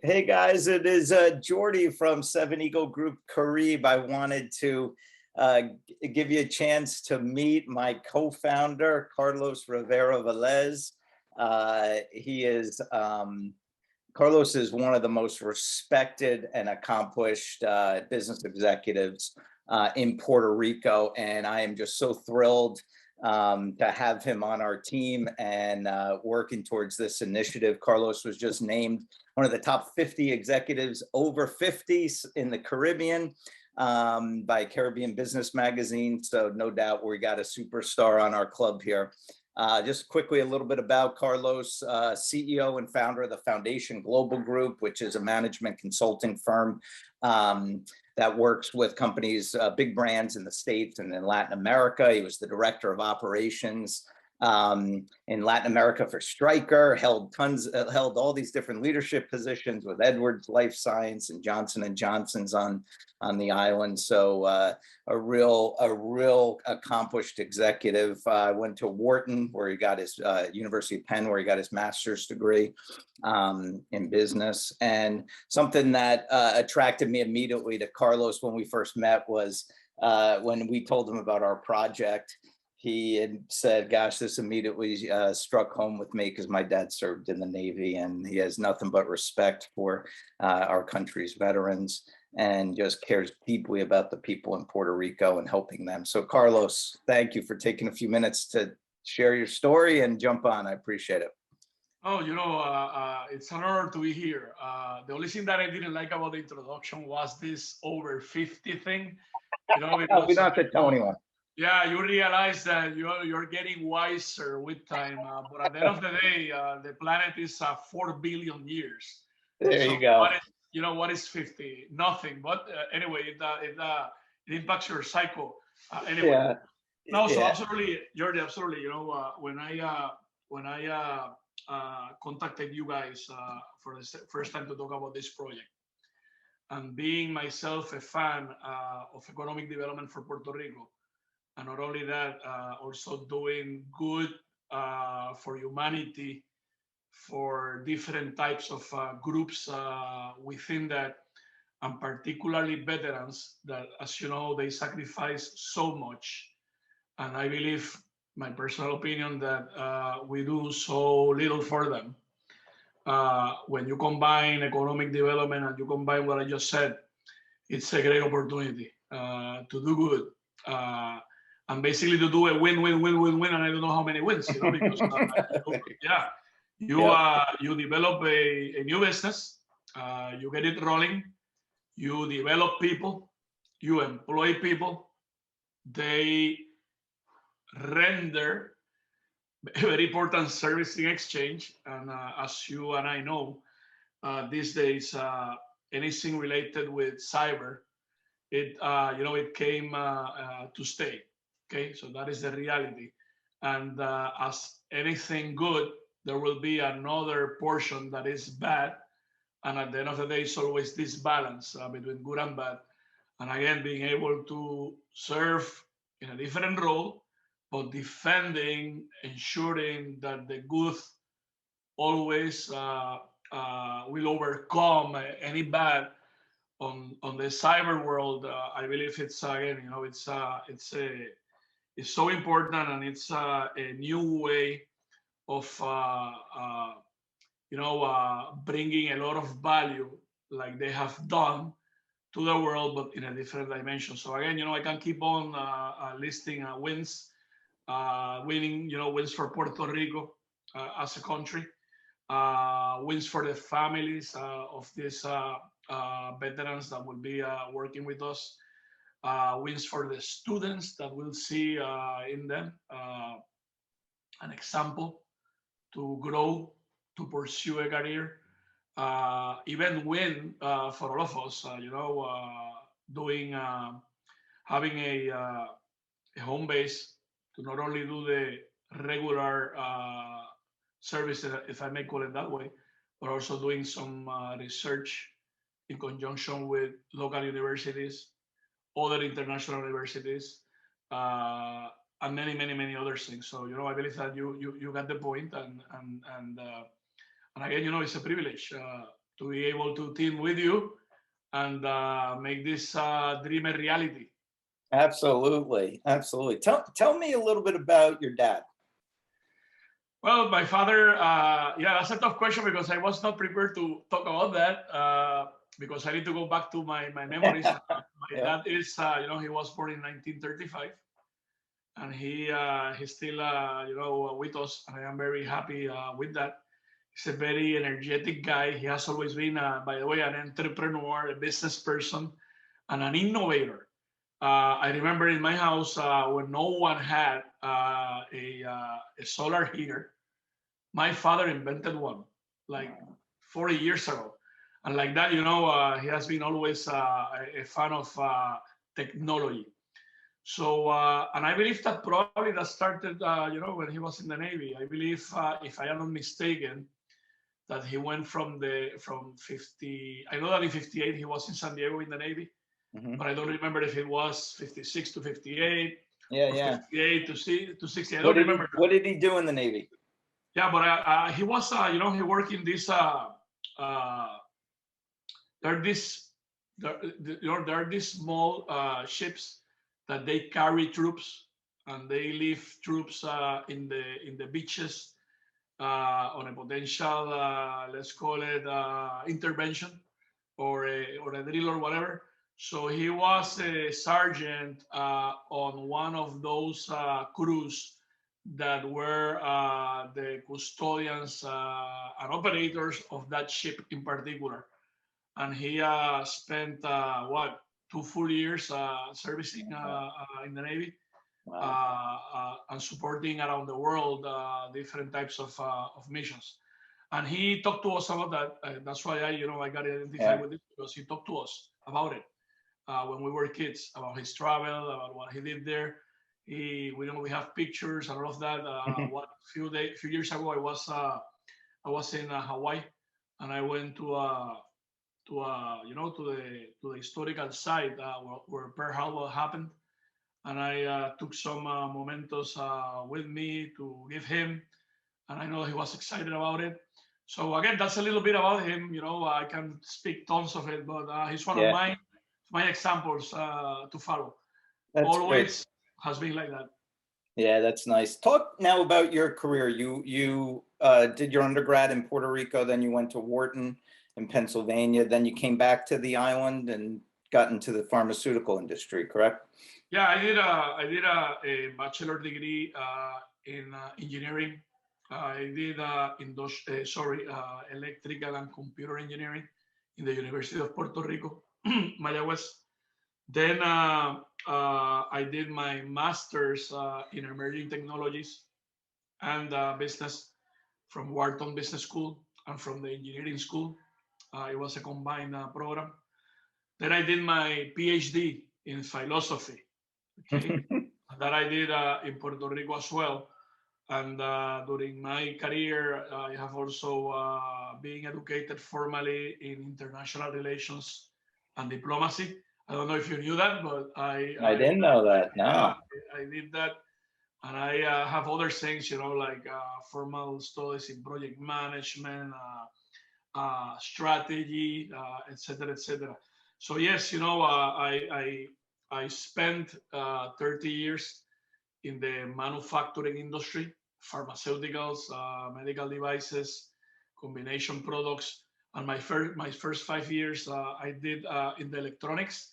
Hey guys, it is Jordy from Seven Eagle Group Caribe. I wanted to uh, give you a chance to meet my co-founder, Carlos Rivera Velez. He is Carlos is one of the most respected and accomplished business executives in Puerto Rico, and I am just so thrilled to have him on our team and working towards this initiative. Carlos was just named one of the top 50 executives over 50 in the Caribbean by Caribbean Business Magazine. So no doubt we got a superstar on our club here. Just quickly, a little bit about Carlos, CEO and founder of the Foundation Global Group, which is a management consulting firm that works with companies, big brands in the States and in Latin America. He was the director of operations in Latin America for Stryker, held all these different leadership positions with Edwards Life Science and Johnson & Johnson's on the island. So a real accomplished executive. Went to Wharton, where he got his University of Penn, where he got his master's degree in business. And something that attracted me immediately to Carlos when we first met was when we told him about our project. He had said, gosh, this immediately struck home with me because my dad served in the Navy, and he has nothing but respect for our country's veterans and just cares deeply about the people in Puerto Rico and helping them. So Carlos, thank you for taking a few minutes to share your story and jump on. I appreciate it. Oh, it's an honor to be here. The only thing that I didn't like about the introduction was this over 50 thing, Oh, we because don't have to tell anyone. yeah, you realize that you're getting wiser with time. But at the end of the day, the planet is 4 billion years. There So you go. what is 50? Nothing. But anyway, it impacts your cycle. Anyway, Yeah, no, so yeah. absolutely, Jordi, absolutely. When I contacted you guys for the first time to talk about this project, and being myself a fan of economic development for Puerto Rico, and not only that, also doing good for humanity, for different types of groups within that, and particularly veterans that, as you know, they sacrifice so much. And I believe, my personal opinion, that we do so little for them. When you combine economic development and you combine what I just said, it's a great opportunity to do good. And basically to do a win, win, win, win, win, and I don't know how many wins, because yeah, Yep. you develop a new business, you get it rolling, you develop people, you employ people, they render a very important service in exchange. And as you and I know, these days, anything related with cyber, it came to stay. Okay, so that is the reality. And as anything good, there will be another portion that is bad. And at the end of the day, it's always this balance between good and bad. And again, being able to serve in a different role, but defending, ensuring that the good always will overcome any bad on the cyber world. I believe it's again, it's so important, and it's a new way of bringing a lot of value, like they have done to the world, but in a different dimension. So again, I can keep on listing wins, winning, wins for Puerto Rico as a country, wins for the families of these veterans that will be working with us, wins for the students that will see in them an example to grow, to pursue a career, even win for all of us, doing, having a home base to not only do the regular service, if I may call it that way, but also doing some research in conjunction with local universities, other international universities, and many, many, many other things. So, I believe that you got the point, and again, it's a privilege to be able to team with you and make this dream a reality. Absolutely. Absolutely. Tell me a little bit about your dad. Well, my father, yeah, that's a tough question because I was not prepared to talk about that because I need to go back to my memories. My Yeah. dad is, he was born in 1935, and he's still, with us, and I am very happy with that. He's a very energetic guy. He has always been, by the way, an entrepreneur, a business person, and an innovator. I remember in my house when no one had a solar heater, my father invented one like 40 years ago. And like that, he has been always a fan of technology. So, and I believe that probably that started, when he was in the Navy. I believe, if I am not mistaken, that he went from 50. I know that in 58 he was in San Diego in the Navy, but I don't remember if it was 56 to 58 Yeah, or yeah. 58 to 60. I don't remember. What did he do in the Navy? Yeah, but he was, he worked in this. There are these, there are these small ships that they carry troops, and they leave troops in the beaches on a potential, let's call it intervention or a drill or whatever. So he was a sergeant on one of those crews that were the custodians and operators of that ship in particular. And he spent what 2 full years servicing in the Navy. And supporting around the world different types of missions. And he talked to us about that. That's why I got identified with it, because he talked to us about it when we were kids, about his travel, about what he did there. We have pictures and all of that. What few years ago I was in Hawaii, and I went to the historical site where Pearl Harbor happened, and I took some mementos with me to give him, and I know he was excited about it. So again, that's a little bit about him. I can speak tons of it, but he's one of my examples to follow. That's Always great. has been like that. Yeah, that's nice. Talk now about your career. You did your undergrad in Puerto Rico, then you went to Wharton in Pennsylvania, then you came back to the island and got into the pharmaceutical industry, correct? Yeah, I did a bachelor degree in engineering. I did electrical and computer engineering in the University of Puerto Rico, Mayagüez. Then I did my master's in emerging technologies and business from Wharton Business School and from the engineering school. It was a combined program. Then I did my PhD in philosophy. Okay, that I did in Puerto Rico as well. And during my career, I have also been educated formally in international relations and diplomacy. I don't know if you knew that, but I didn't know that. yeah, No. I did that. And I have other things, like formal studies in project management, strategy, et cetera, et cetera. So yes, I spent 30 years in the manufacturing industry, pharmaceuticals, medical devices, combination products, and my first 5 years I did in the electronics.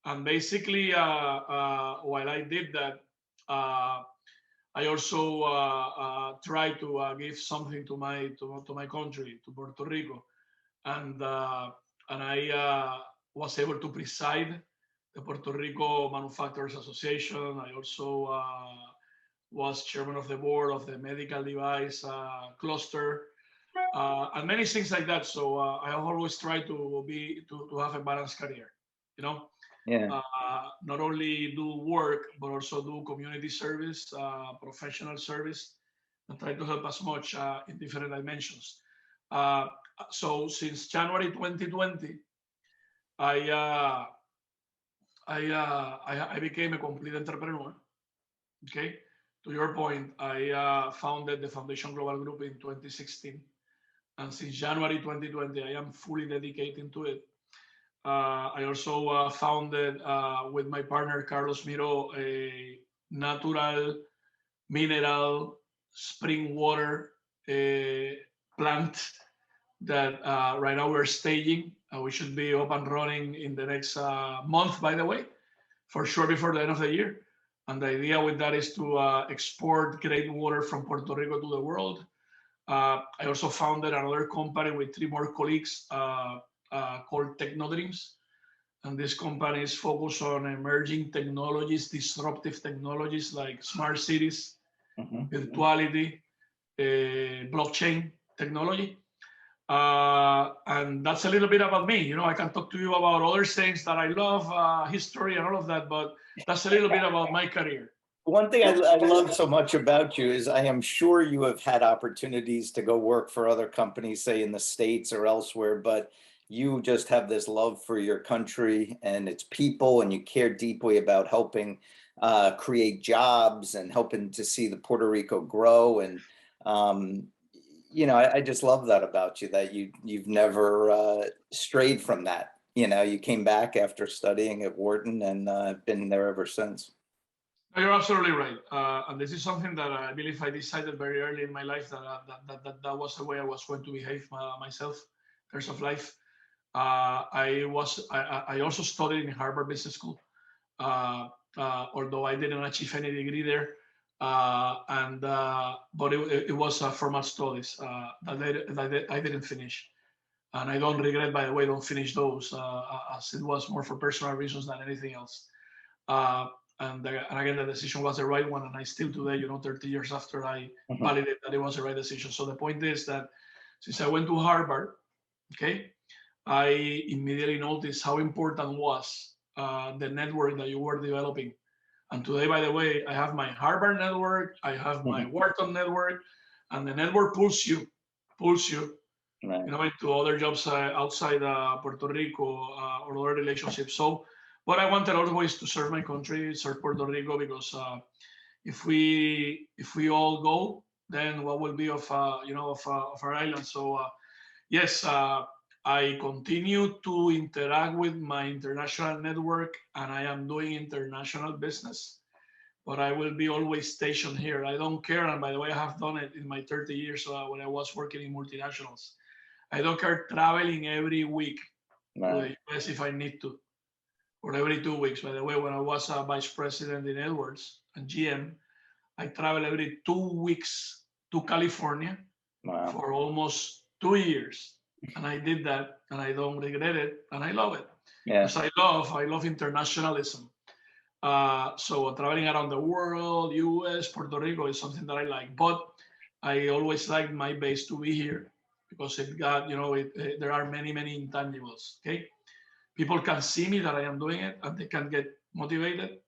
And basically, while I did that, I also tried to give something to my country, to Puerto Rico, and I was able to preside the Puerto Rico Manufacturers Association. I also was chairman of the board of the medical device cluster, and many things like that. So I have always tried to have a balanced career. You know, Yeah. not only do work but also do community service, professional service, and try to help as much in different dimensions. Uh, so since January 2020, I uh, I became a complete entrepreneur. Okay, to your point, I founded the Foundation Global Group in 2016, And since January 2020, I am fully dedicated to it. I also founded with my partner Carlos Miro a natural mineral spring water plant that right now we're staging. We should be up and running in the next month, by the way, for sure before the end of the year. And the idea with that is to export great water from Puerto Rico to the world. I also founded another company with 3 more colleagues called Technodreams. And this company is focused on emerging technologies, disruptive technologies like smart cities, virtuality, blockchain technology. And that's a little bit about me. You know, I can talk to you about other things that I love, history and all of that, but that's a little bit about my career. One thing I love so much about you is I am sure you have had opportunities to go work for other companies, say in the States or elsewhere, but you just have this love for your country and its people, and you care deeply about helping create jobs and helping to see the Puerto Rico grow. And you know, I just love that about you, that you've never strayed from that. You know, you came back after studying at Wharton and been there ever since. You're absolutely right, and this is something that I believe I decided very early in my life that was the way I was going to behave myself in terms of life. I also studied in Harvard Business School, although I didn't achieve any degree there, but it was formal studies that I didn't finish, and I don't regret, by the way, don't finish those, as it was more for personal reasons than anything else. And again, the decision was the right one, and I still today, you know, 30 years after, I validate that it was the right decision. So the point is that since I went to Harvard, okay, I immediately noticed how important was the network that you were developing. And today, by the way, I have my Harvard network, I have my Wharton network, and the network pulls you, Right. you know, into other jobs outside Puerto Rico or other relationships. So what I wanted always to serve my country, serve Puerto Rico, because if we all go, then what will be of you know, of our island? So yes, I continue to interact with my international network, and I am doing international business. But I will be always stationed here. I don't care. And by the way, I have done it in my 30 years when I was working in multinationals. I don't care traveling every week to the US if I need to, or every 2 weeks. By the way, when I was a vice president in Edwards and GM, I traveled every 2 weeks to California for almost 2 years. And I did that, and I don't regret it, and I love it. Because I love internationalism. So traveling around the world, US, Puerto Rico is something that I like. But I always like my base to be here because it got, you know, there are many intangibles. Okay, people can see me that I am doing it, and they can get motivated.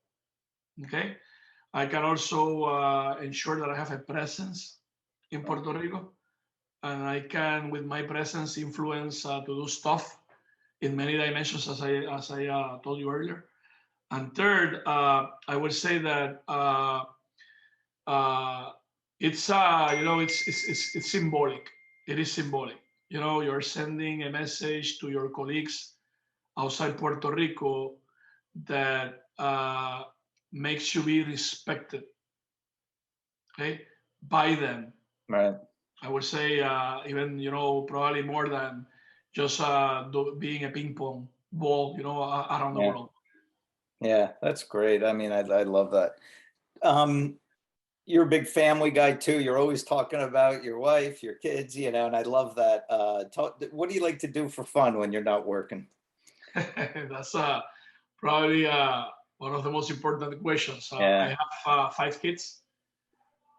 Okay, I can also ensure that I have a presence in Puerto Rico, and I can, with my presence, influence to do stuff in many dimensions, as I told you earlier. And third, I would say that it's you know, it's symbolic. It is symbolic. You know, you're sending a message to your colleagues outside Puerto Rico that makes you be respected, okay, by them. Right. I would say even, you know, probably more than just being a ping pong ball, you know, around the world. Yeah, that's great. I mean, I love that. You're a big family guy too. You're always talking about your wife, your kids, you know, and I love that. What do you like to do for fun when you're not working? That's probably one of the most important questions. I have 5 kids.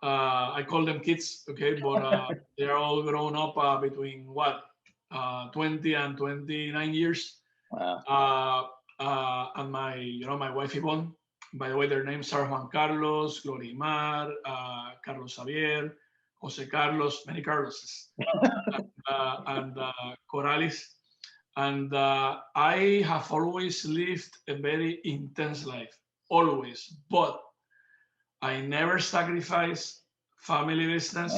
I call them kids, okay, but they're all grown up between what, 20 and 29 years. Wow. And my, you know, my wife Yvonne. By the way, their names are Juan Carlos, Glorimar, Carlos Javier, Jose Carlos, many Carloses, and Corales. And I have always lived a very intense life, always. But I never sacrificed family business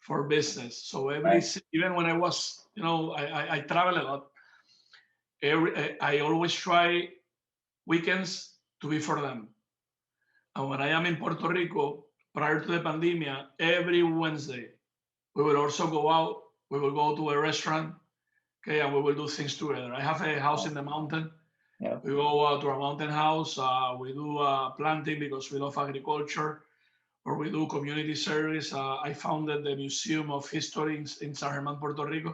for business. So Right. even when I was, I travel a lot. I always try weekends to be for them. And when I am in Puerto Rico, prior to the pandemic, every Wednesday, we will also go out. We will go to a restaurant, okay, and we will do things together. I have a house in the mountain. Yeah. We go to a mountain house. We do planting because we love agriculture, or we do community service. I founded the Museum of History in San Germán, Puerto Rico,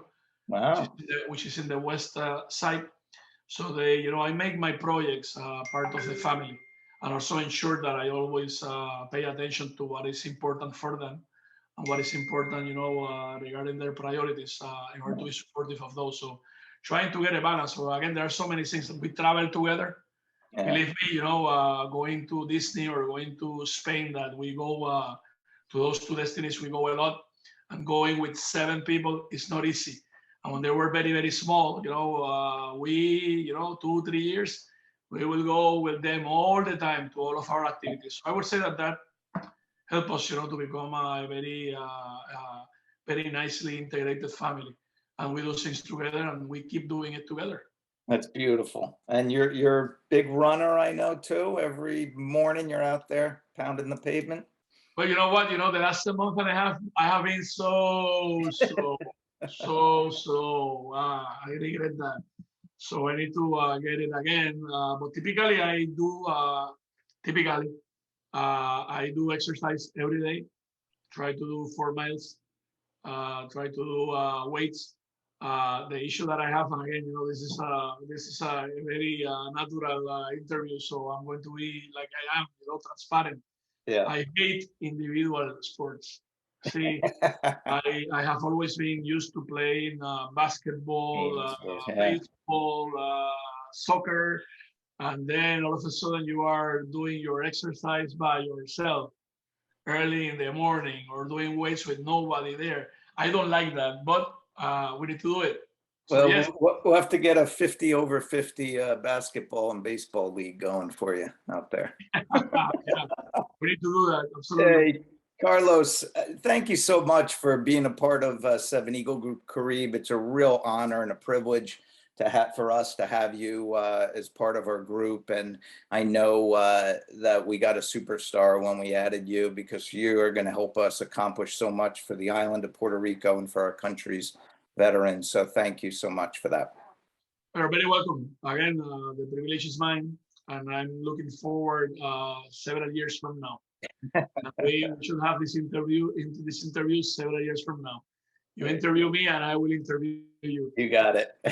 Wow. which is in the west side. So I make my projects part of the family, and also ensure that I always pay attention to what is important for them and what is important, regarding their priorities in order to be supportive of those. So trying to get a balance. So again, there are so many things that we travel together. Yeah. Believe me, going to Disney or going to Spain, that we go to those two destinies, we go a lot. And going with 7 people is not easy. And when they were very, very small, we, 2, 3 years, we will go with them all the time to all of our activities. So I would say that helped us, to become a very nicely integrated family. And we do things together, and we keep doing it together. That's beautiful. And you're a big runner, I know too. Every morning you're out there pounding the pavement. But you know what? The last month and a half, I have been so slow, so slow. I regret that. So I need to get it again. But typically, typically, I do exercise every day. Try to do 4 miles. Try to do weights. The issue that I have, and again, this is a very natural interview, so I'm going to be like I am, transparent. Yeah. I hate individual sports. See, I have always been used to playing basketball, Team sports, yeah. baseball, soccer, and then all of a sudden you are doing your exercise by yourself early in the morning or doing weights with nobody there. I don't like that, but we need to do it. So Well, yes, we'll have to get a 50 over 50 basketball and baseball league going for you out there. yeah, we need to do that. Absolutely. Hey, Carlos, thank you so much for being a part of Seven Eagle Group Caribe. It's a real honor and a privilege for us to have you as part of our group. And I know that we got a superstar when we added you, because you are going to help us accomplish so much for the island of Puerto Rico and for our country's veterans. So thank you so much for that. You're very welcome. Again, the privilege is mine, and I'm looking forward several years from now. We should have this interview several years from now. You interview me, and I will interview you. You got it.